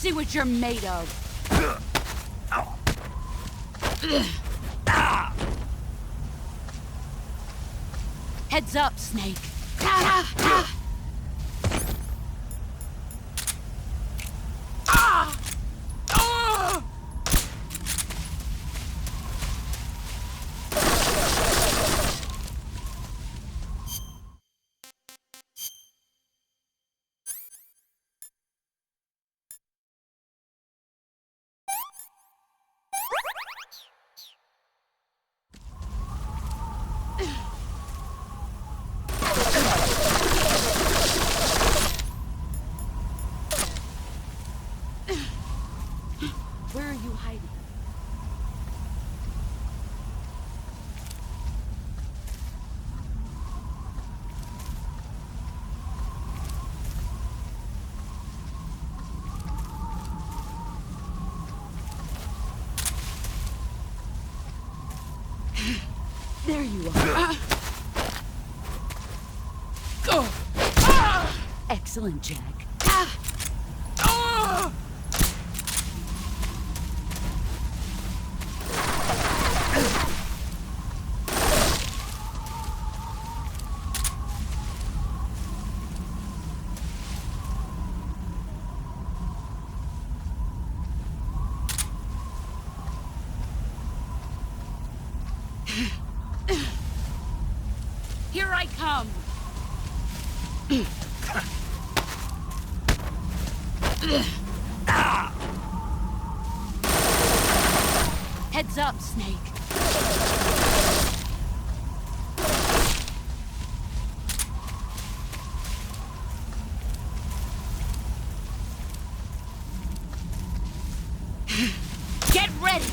See what you're made of. Heads up, Snake. Where are you hiding? There you are. Excellent, Jack. Here I come! Heads up, Snake. Get ready!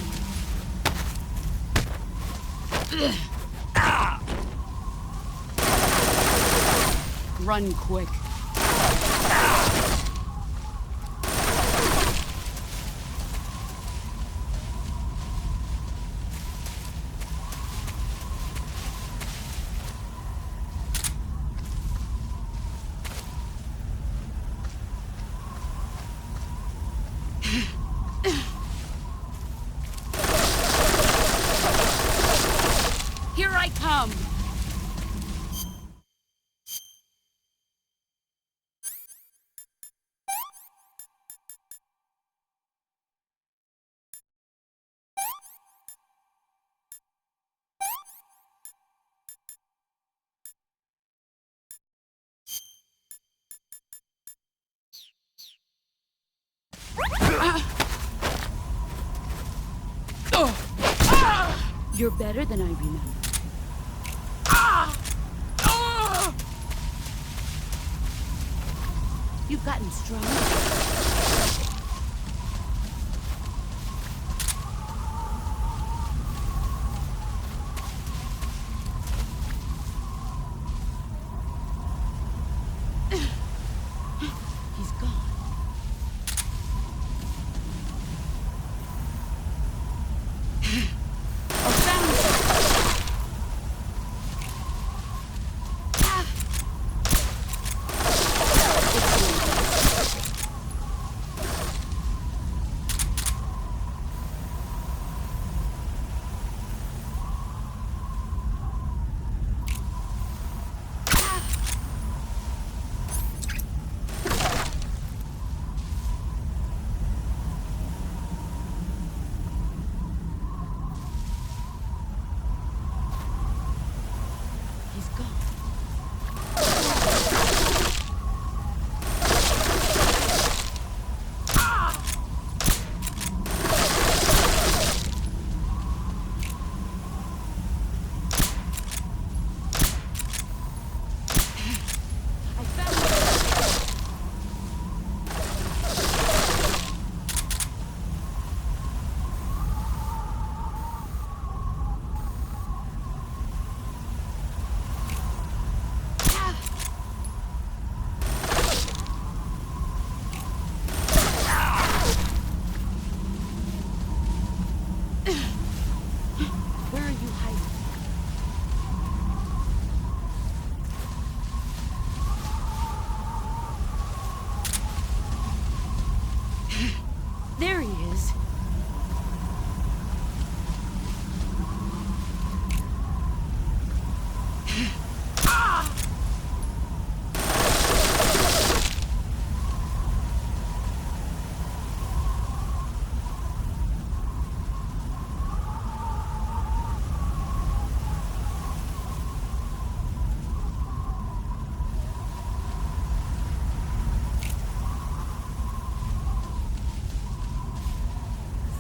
Run quick. Here I come! You're better than I remember. You've gotten stronger. He's gone. is.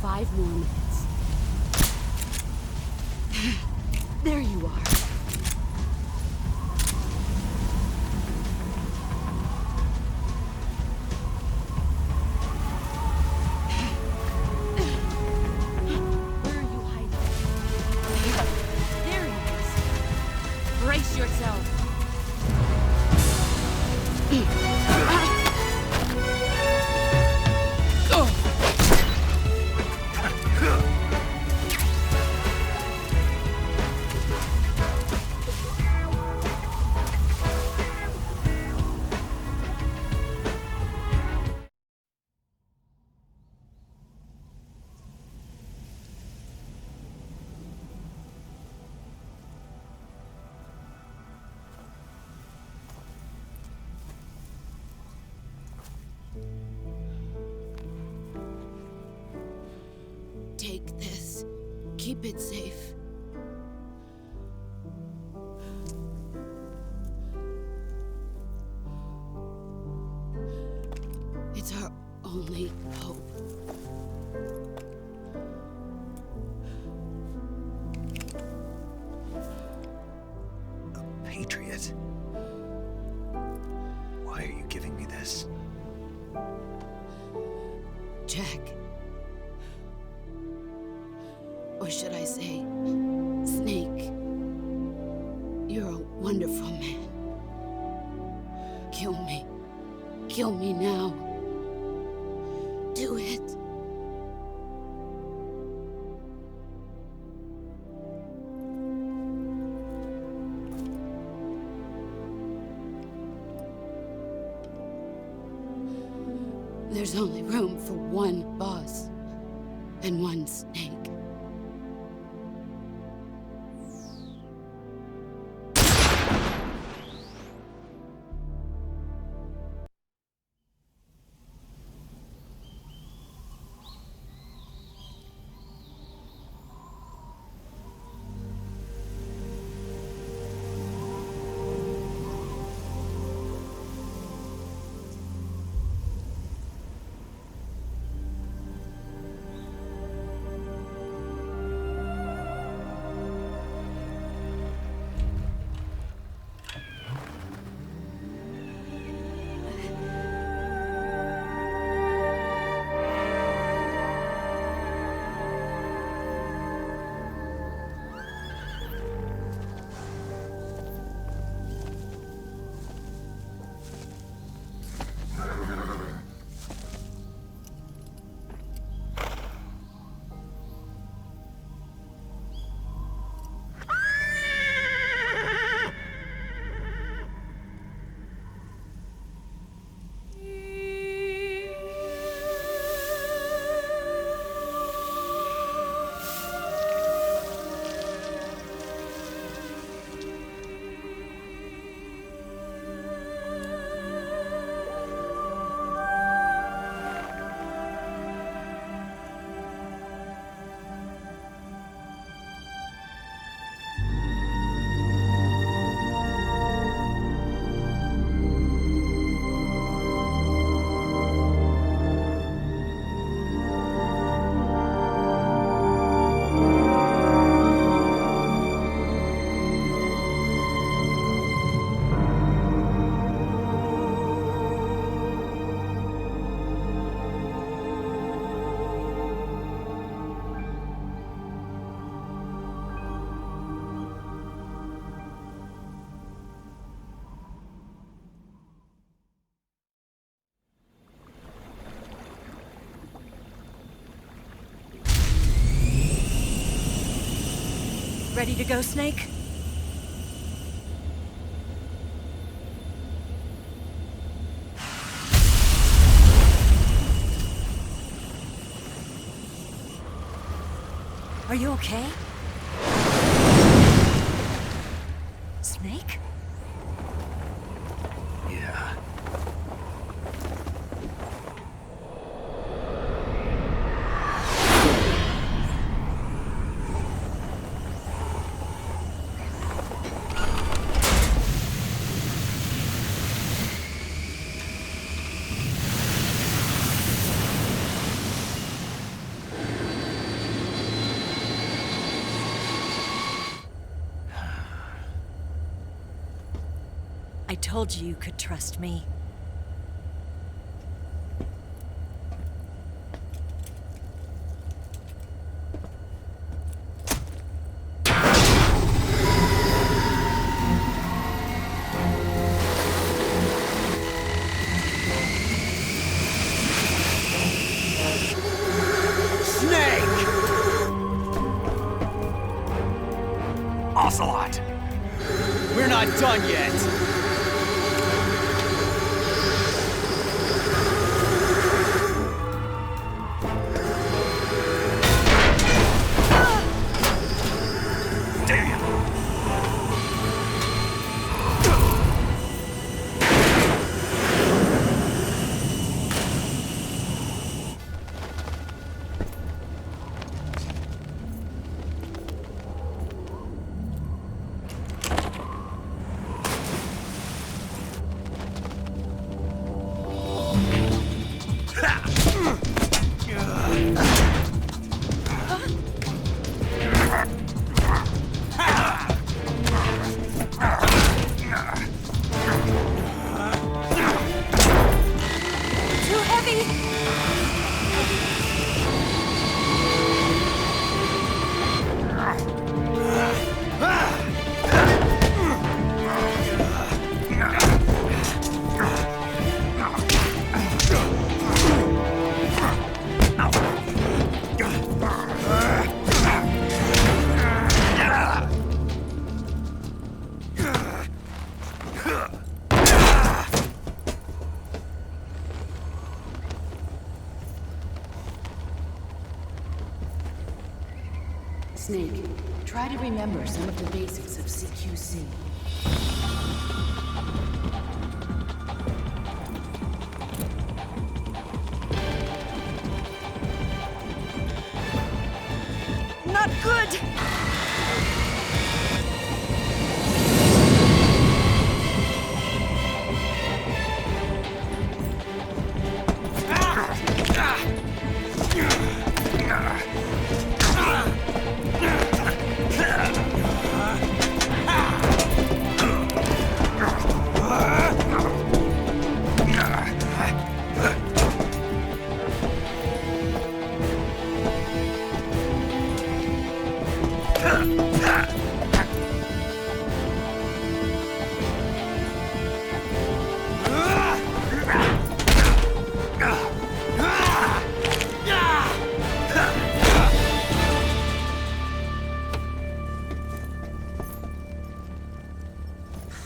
Five more minutes. There you are. Where are you hiding? There he is. Brace yourself. Take this. Keep it safe. It's our only hope. A patriot? Why are you giving me this? Jack. Or should I say, Snake. You're a wonderful man. Kill me. Kill me now. Do it. There's only room for one boss and one snake. Ready to go, Snake? Are you okay? Snake? Yeah. I told you you could trust me. Snake! Ocelot! We're not done yet! Damn! Too heavy! Snake, try to remember some of the basics of CQC. Not good!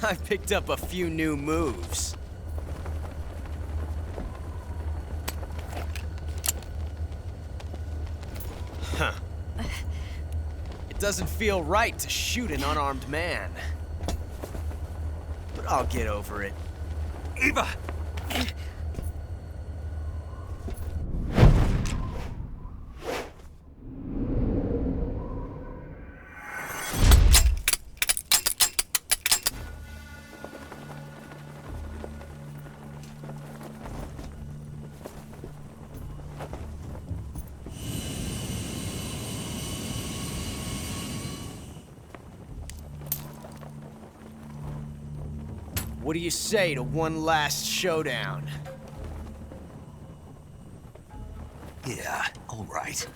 I picked up a few new moves. Huh. It doesn't feel right to shoot an unarmed man. But I'll get over it. Eva! What do you say to one last showdown? Yeah, all right.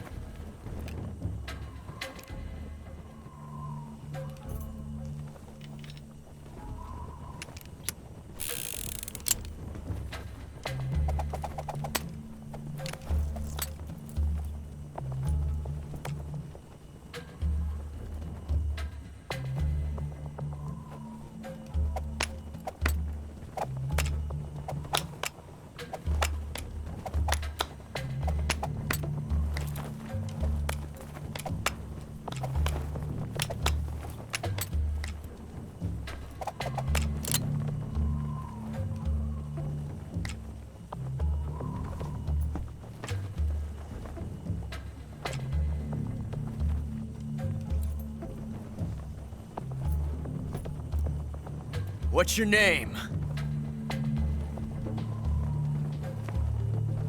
What's your name?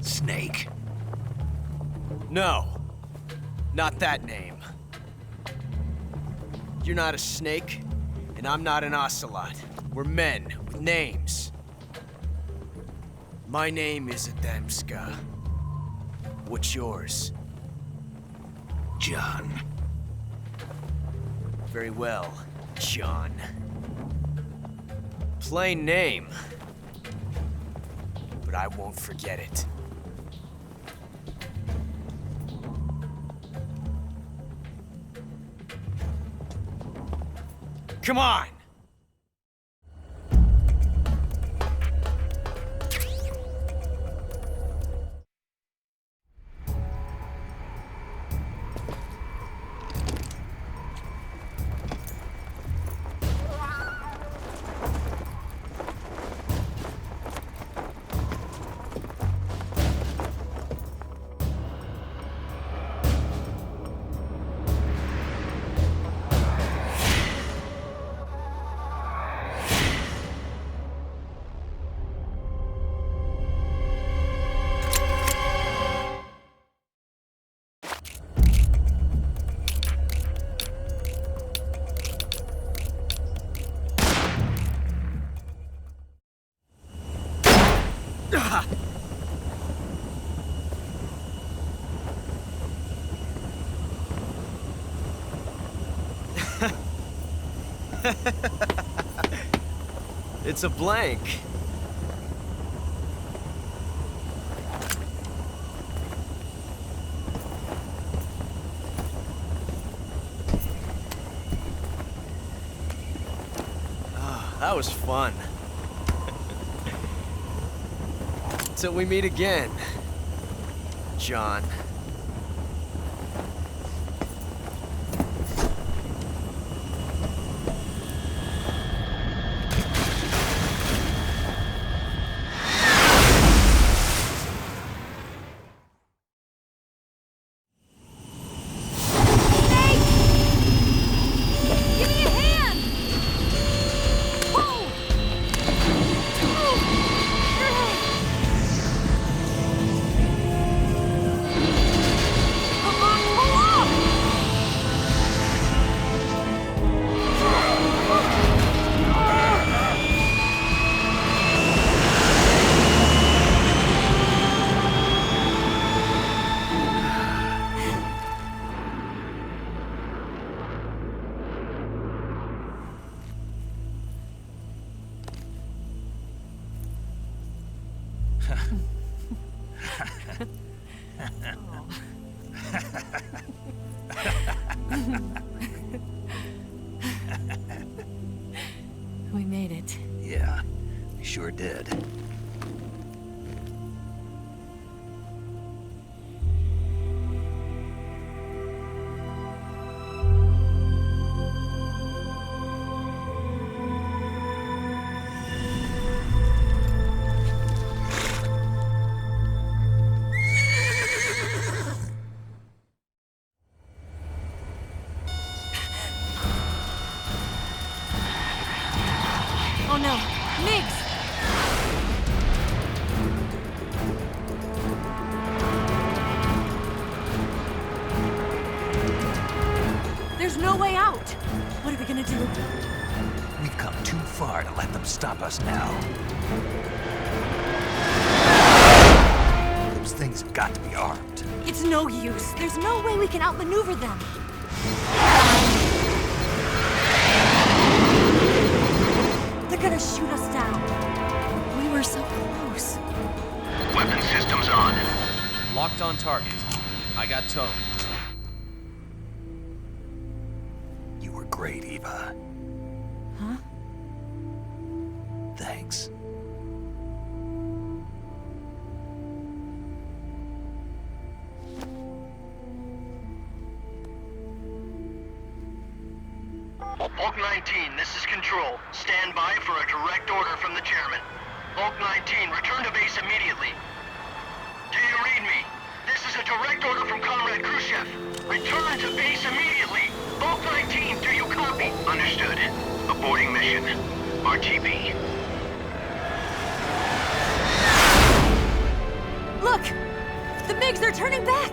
Snake. No. Not that name. You're not a snake, and I'm not an ocelot. We're men with names. My name is Adamska. What's yours? John. Very well, John. Plain name. But I won't forget it. Come on! It's a blank. That was fun. Till we meet again, John. We made it. Yeah, we sure did. Oh no, Miggs! There's no way out! What are we gonna do? We've come too far to let them stop us now. Those things have got to be armed. It's no use. There's no way we can outmaneuver them. They're gonna shoot us down. We were so close. Weapon systems on. Locked on target. I got towed. You were great, Eva. Huh? Thanks. Bulk 19, this is Control. Stand by for a direct order from the chairman. Bulk 19, return to base immediately. Do you read me? This is a direct order from Comrade Khrushchev. Return to base immediately. Bulk 19, do you copy? Understood. Aborting mission. RTB. Look! The MiGs are turning back!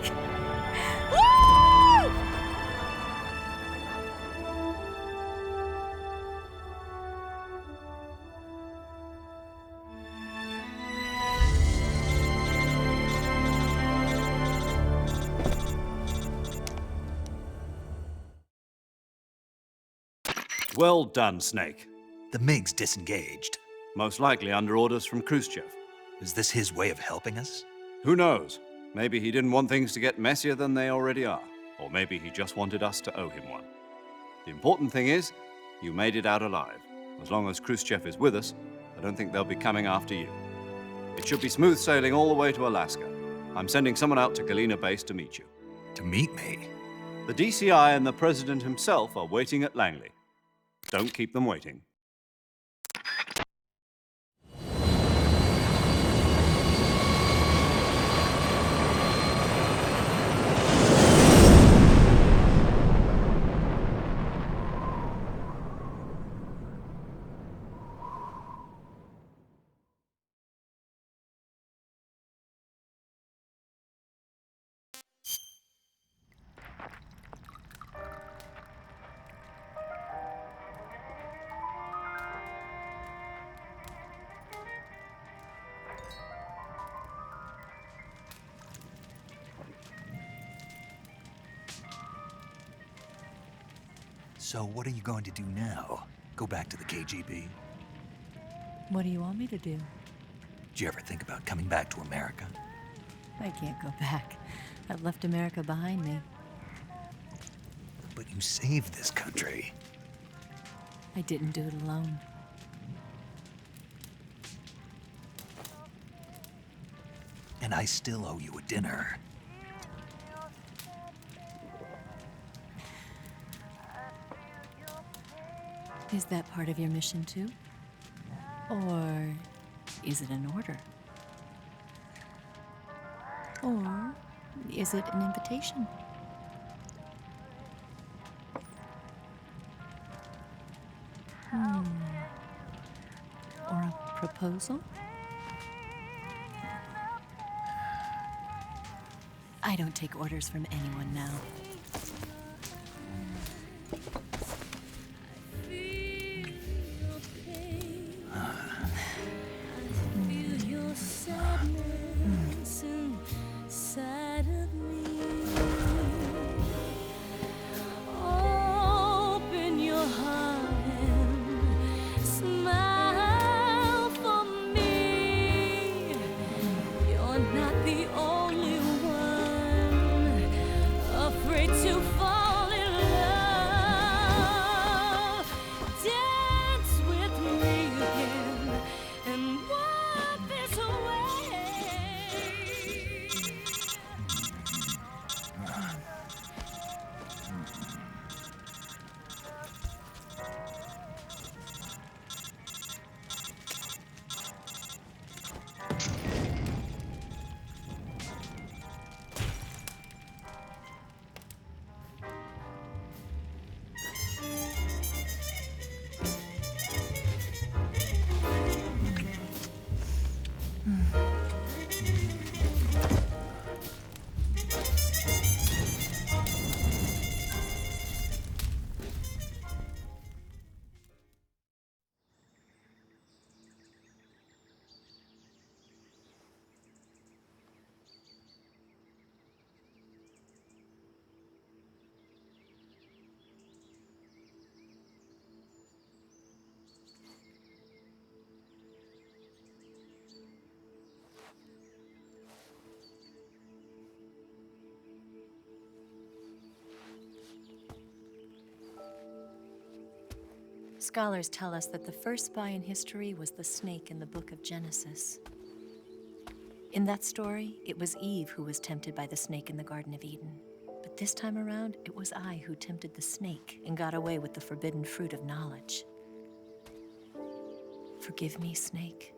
Woo! Well done, Snake. The MiGs disengaged. Most likely under orders from Khrushchev. Is this his way of helping us? Who knows? Maybe he didn't want things to get messier than they already are. Or maybe he just wanted us to owe him one. The important thing is, you made it out alive. As long as Khrushchev is with us, I don't think they'll be coming after you. It should be smooth sailing all the way to Alaska. I'm sending someone out to Galena Base to meet you. To meet me? The DCI and the President himself are waiting at Langley. Don't keep them waiting. So what are you going to do now? Go back to the KGB? What do you want me to do? Did you ever think about coming back to America? I can't go back. I've left America behind me. But you saved this country. I didn't do it alone. And I still owe you a dinner. Is that part of your mission too? Or is it an order? Or is it an invitation? Or a proposal? I don't take orders from anyone now. Scholars tell us that the first spy in history was the snake in the book of Genesis. In that story, it was Eve who was tempted by the snake in the Garden of Eden. But this time around, it was I who tempted the snake and got away with the forbidden fruit of knowledge. Forgive me, Snake.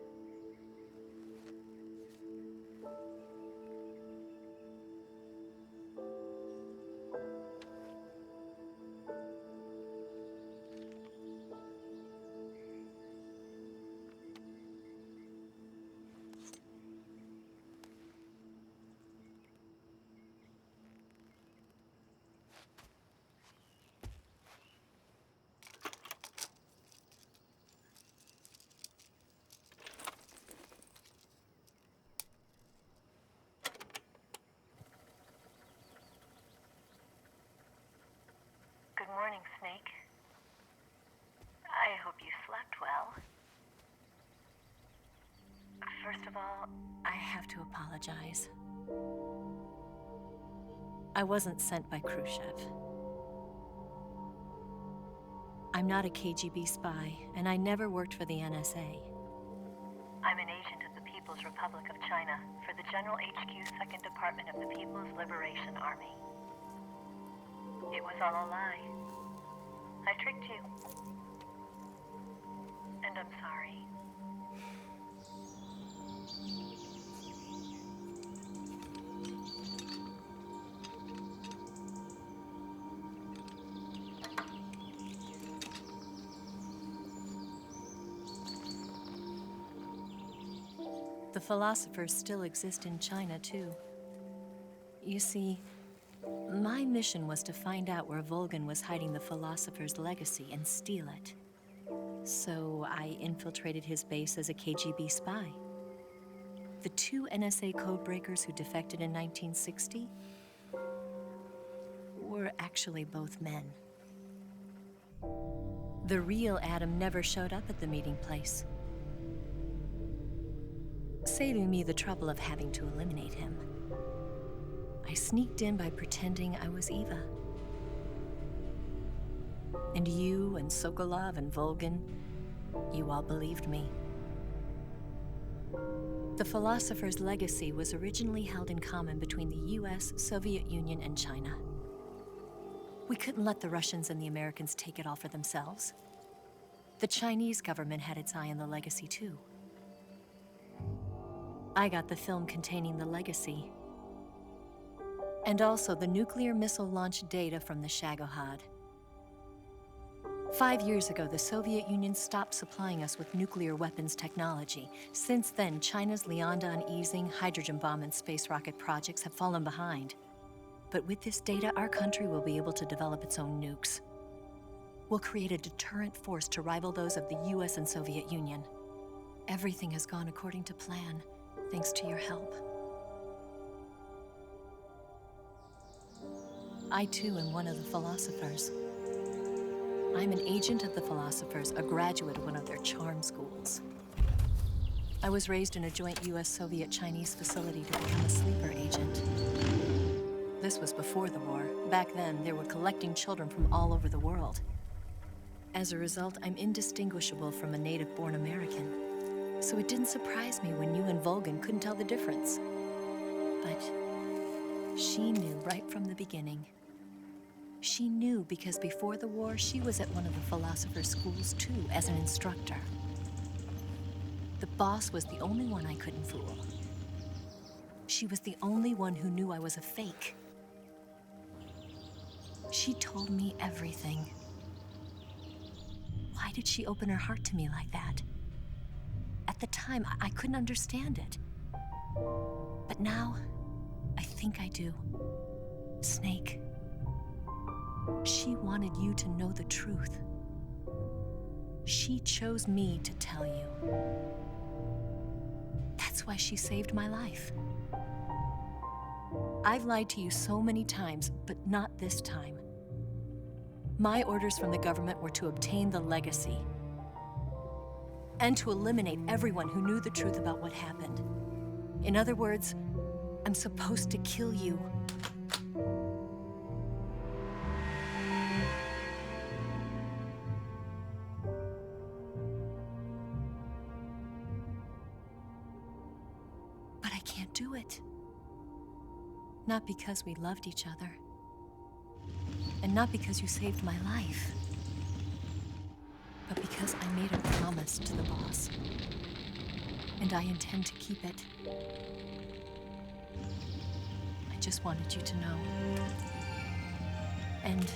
all, I have to apologize. I wasn't sent by Khrushchev. I'm not a KGB spy, and I never worked for the NSA. I'm an agent of the People's Republic of China for the General HQ 2nd Department of the People's Liberation Army. It was all a lie. I tricked you. And I'm sorry. The philosophers still exist in China, too. You see, my mission was to find out where Volgin was hiding the philosopher's legacy and steal it. So I infiltrated his base as a KGB spy. The 2 NSA codebreakers who defected in 1960 were actually both men. The real Adam never showed up at the meeting place, saving me the trouble of having to eliminate him. I sneaked in by pretending I was Eva. And you and Sokolov and Volgin, you all believed me. The philosopher's legacy was originally held in common between the US, Soviet Union, and China. We couldn't let the Russians and the Americans take it all for themselves. The Chinese government had its eye on the legacy, too. I got the film containing the legacy, and also the nuclear missile launch data from the Shagohod. 5 years ago, the Soviet Union stopped supplying us with nuclear weapons technology. Since then, China's Liaodong easing, hydrogen bomb, and space rocket projects have fallen behind. But with this data, our country will be able to develop its own nukes. We'll create a deterrent force to rival those of the US and Soviet Union. Everything has gone according to plan, thanks to your help. I too am one of the philosophers. I'm an agent of the philosophers, a graduate of one of their charm schools. I was raised in a joint US-Soviet-Chinese facility to become a sleeper agent. This was before the war. Back then, they were collecting children from all over the world. As a result, I'm indistinguishable from a native-born American. So it didn't surprise me when you and Volgin couldn't tell the difference. But she knew right from the beginning. She knew because before the war, she was at one of the philosopher's schools too, as an instructor. The boss was the only one I couldn't fool. She was the only one who knew I was a fake. She told me everything. Why did she open her heart to me like that? At the time, I couldn't understand it. But now, I think I do. Snake. She wanted you to know the truth. She chose me to tell you. That's why she saved my life. I've lied to you so many times, but not this time. My orders from the government were to obtain the legacy and to eliminate everyone who knew the truth about what happened. In other words, I'm supposed to kill you. But I can't do it. Not because we loved each other. And not because you saved my life. But because I made a promise to the boss. And I intend to keep it. I just wanted you to know. And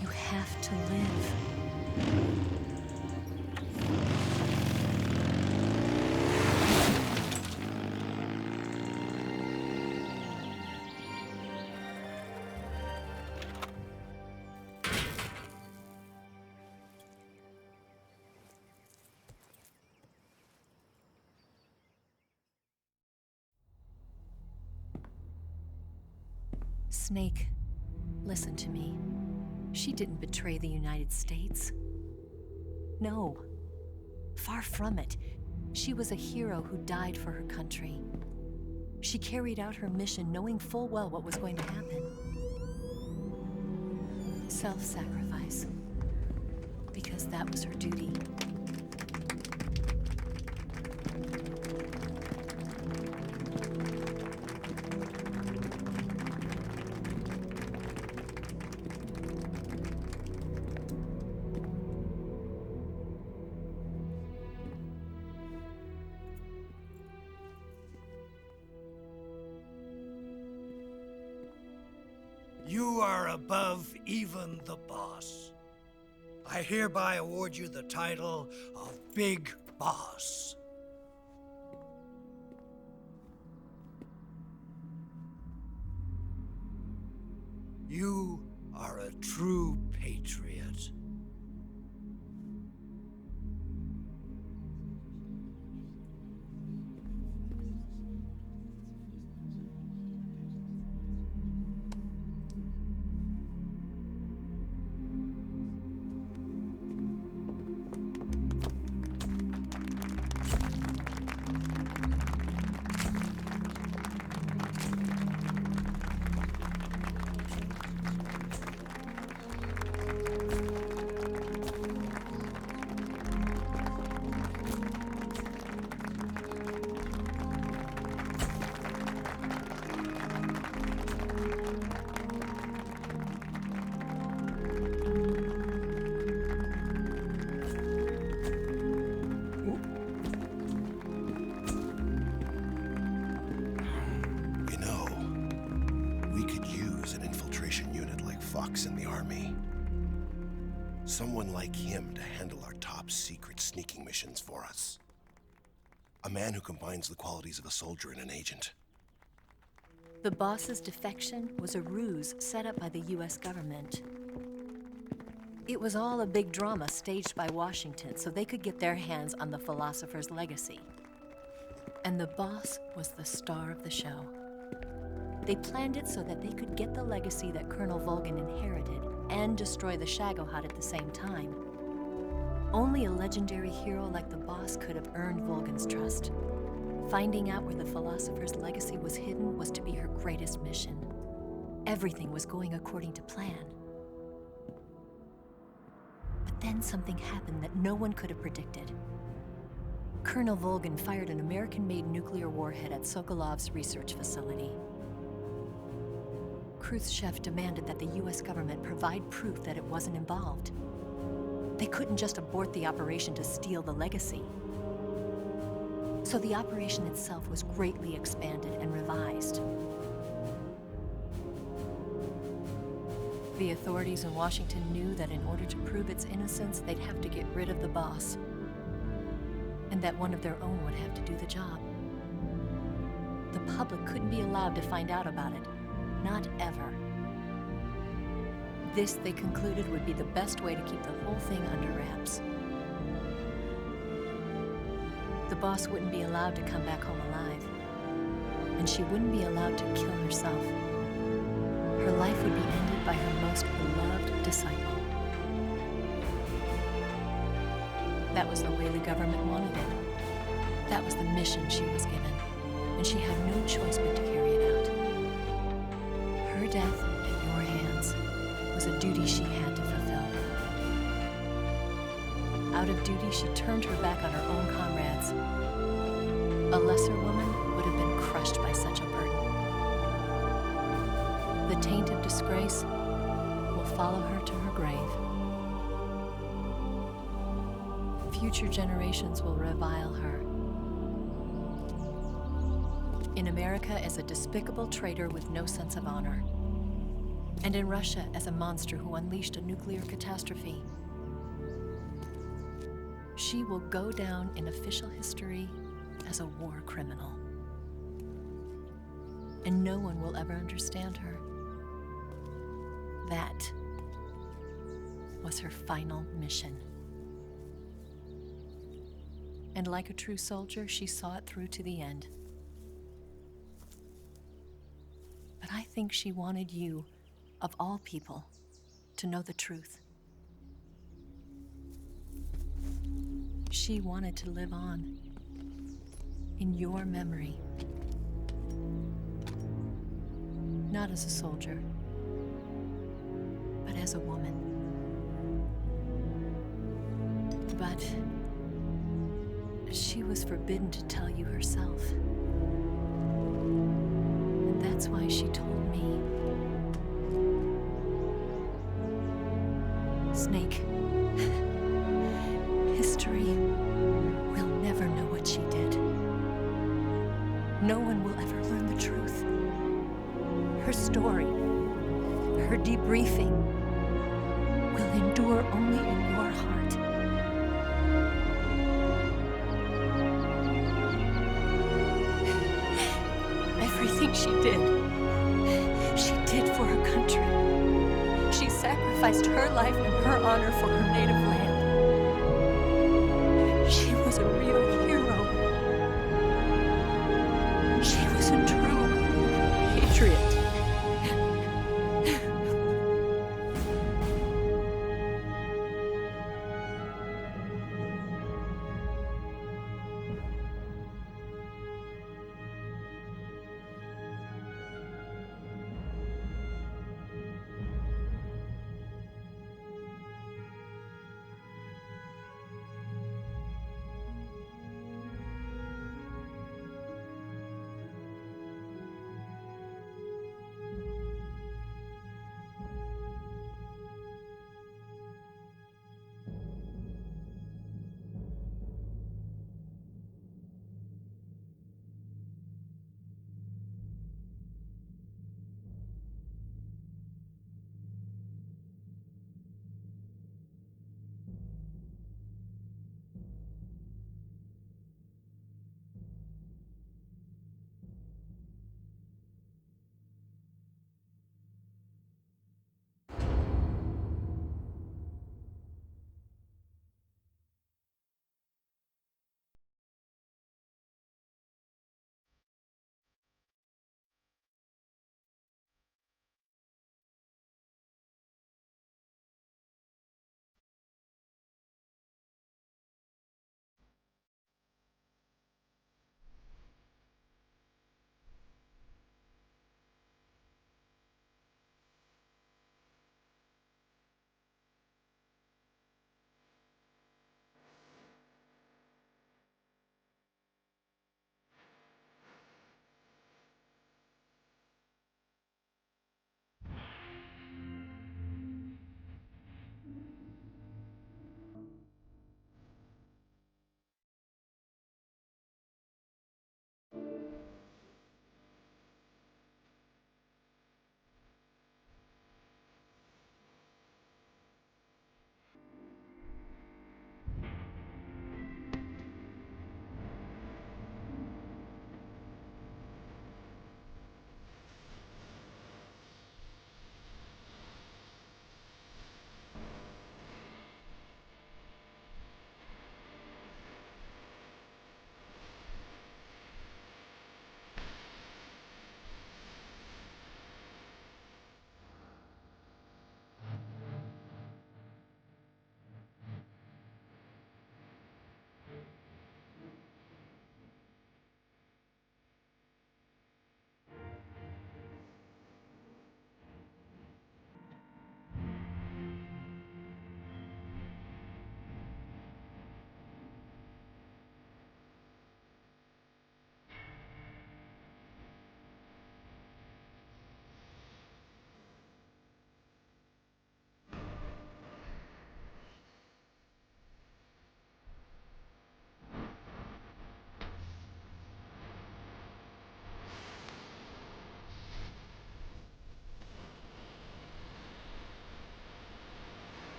you have to live. Snake, listen to me. She didn't betray the United States. No, far from it. She was a hero who died for her country. She carried out her mission knowing full well what was going to happen. Self-sacrifice. Because that was her duty. You are above even the boss. I hereby award you the title of Big Boss. You are a true patriot. Fox in the army. Someone like him to handle our top secret sneaking missions for us. A man who combines the qualities of a soldier and an agent. The boss's defection was a ruse set up by the US government. It was all a big drama staged by Washington so they could get their hands on the philosopher's legacy. And the boss was the star of the show. They planned it so that they could get the legacy that Colonel Volgin inherited and destroy the Shagohod at the same time. Only a legendary hero like the boss could have earned Volgin's trust. Finding out where the philosopher's legacy was hidden was to be her greatest mission. Everything was going according to plan. But then something happened that no one could have predicted. Colonel Volgin fired an American-made nuclear warhead at Sokolov's research facility. Khrushchev demanded that the US government provide proof that it wasn't involved. They couldn't just abort the operation to steal the legacy. So the operation itself was greatly expanded and revised. The authorities in Washington knew that in order to prove its innocence, they'd have to get rid of the boss, and that one of their own would have to do the job. The public couldn't be allowed to find out about it. Not ever. This, they concluded, would be the best way to keep the whole thing under wraps. The boss wouldn't be allowed to come back home alive, and she wouldn't be allowed to kill herself. Her life would be ended by her most beloved disciple. That was the way the government wanted it. That was the mission she was given, and she had no choice but to carry it out. Her death at your hands was a duty she had to fulfill. Out of duty, she turned her back on her own comrades. A lesser woman would have been crushed by such a burden. The taint of disgrace will follow her to her grave. Future generations will revile her. In America as a despicable traitor with no sense of honor. And in Russia as a monster who unleashed a nuclear catastrophe. She will go down in official history as a war criminal. And no one will ever understand her. That was her final mission. And like a true soldier, she saw it through to the end. But I think she wanted you, of all people, to know the truth. She wanted to live on in your memory. Not as a soldier, but as a woman. But she was forbidden to tell you herself. And that's why she told me. Snake, history will never know what she did. No one will ever learn the truth. Her story, her debriefing, will endure only in your heart. Everything she did for her country. She sacrificed her life and her honor for her native land. She was a real hero. She was a true patriot.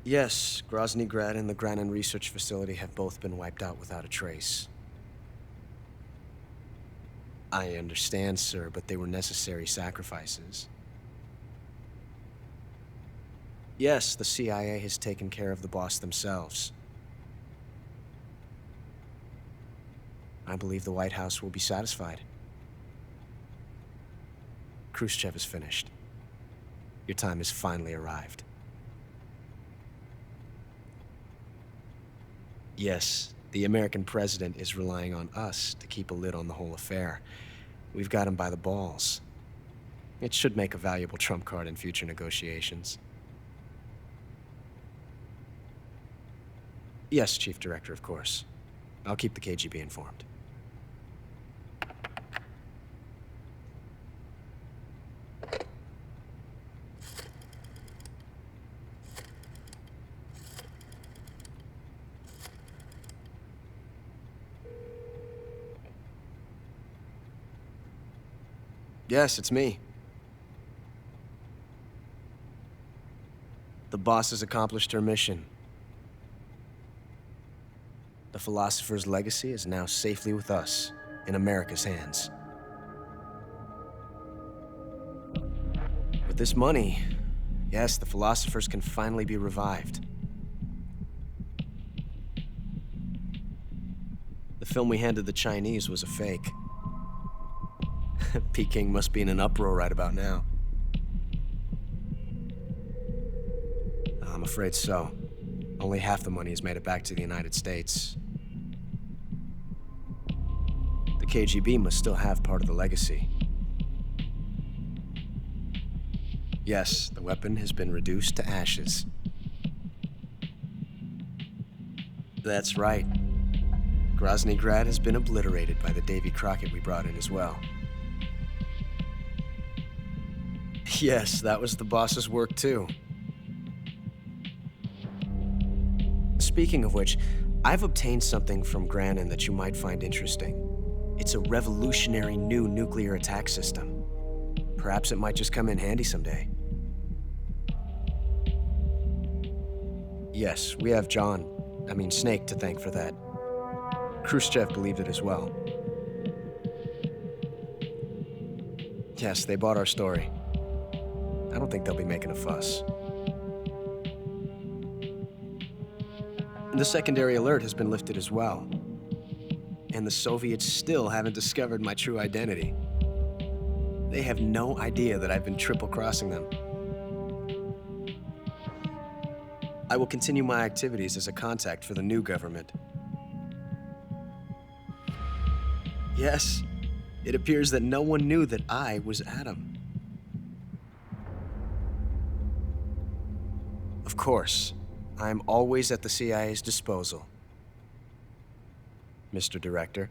Yes, Grozny Grad and the Granin Research Facility have both been wiped out without a trace. I understand, sir, but they were necessary sacrifices. Yes, the CIA has taken care of the boss themselves. I believe the White House will be satisfied. Khrushchev is finished. Your time has finally arrived. Yes, the American president is relying on us to keep a lid on the whole affair. We've got him by the balls. It should make a valuable trump card in future negotiations. Yes, Chief Director, of course. I'll keep the KGB informed. Yes, it's me. The boss has accomplished her mission. The philosopher's legacy is now safely with us, in America's hands. With this money, yes, the philosophers can finally be revived. The film we handed the Chinese was a fake. Peking must be in an uproar right about now. I'm afraid so. Only half the money has made it back to the United States. The KGB must still have part of the legacy. Yes, the weapon has been reduced to ashes. That's right. Grozny Grad has been obliterated by the Davy Crockett we brought in as well. Yes, that was the boss's work too. Speaking of which, I've obtained something from Granin that you might find interesting. It's a revolutionary new nuclear attack system. Perhaps it might just come in handy someday. Yes, we have Snake to thank for that. Khrushchev believed it as well. Yes, they bought our story. I don't think they'll be making a fuss. The secondary alert has been lifted as well. And the Soviets still haven't discovered my true identity. They have no idea that I've been triple-crossing them. I will continue my activities as a contact for the new government. Yes, it appears that no one knew that I was Adam. Of course, I am always at the CIA's disposal, Mr. Director.